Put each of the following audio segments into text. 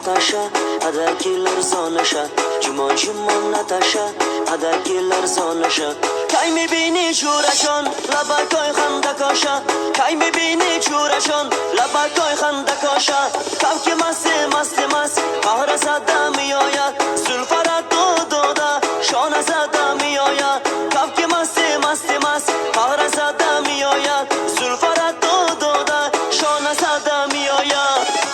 Natasha, ada killer zonasha. Jumon jumon Natasha, ada killer zonasha. Kai mibini churashon, labakoy khandakosha. Kai mibini churashon, labakoy khandakosha. Kavke maste maste mas, qahra zada miyoyad. Zulfarat doda, shona zada miyoyad. Kavke maste maste mas, qahra zada miyoyad. Zulfarat doda, shona zada miyoyad.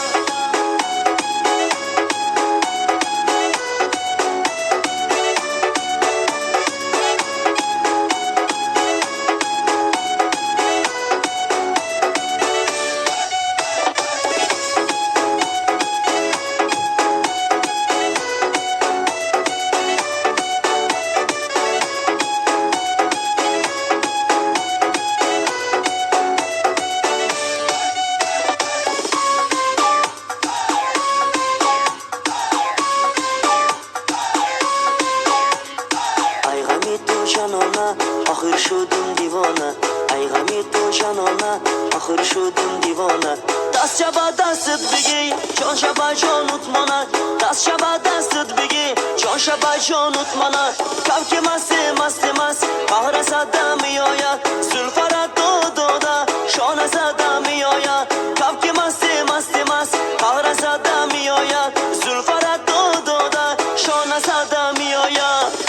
آخر شدم دیوانه ای غمی تو جانانه آخر شدم دیوانه دست شبا دستت بگی چون شبا جانت مانه دست شبا دستت بگی چون شبا جانت مانه کف که مست مست مست قهر زده می آید زلفرت داده شانه زده می آید کف که مست مست مست قهر زده می آید زلفرت داده شانه زده می آید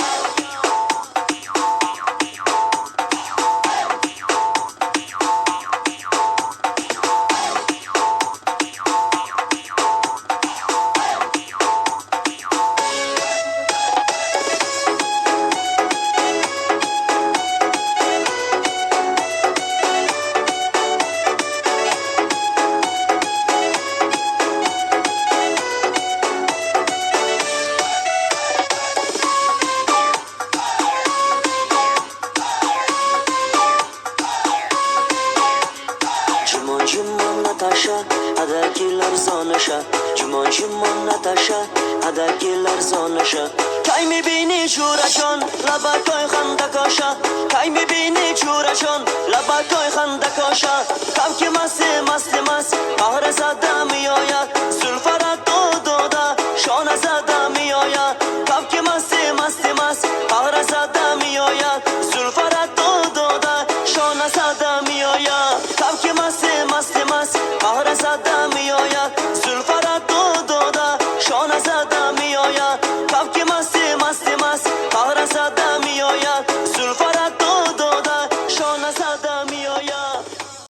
Jumon Natasha, ada killer zonasha. Jumon Natasha, ada killer zonasha. Kai mibini churashon, labakoy khandakosha. Kai mibini churashon, labakoy khandakosha. Kavke maste maste mas, qahra zada miyoyad. Zulfarat doda, shona zada miyoyad. Kavke maste maste mas, qahra zada miyoyad. Zulfarat doda, shona zada miyoyad. Kavke maste maste mas, qahra zada miyoyad. Zulfarat doda, shona zada miyoyad. Kavke maste maste mas, qahra zada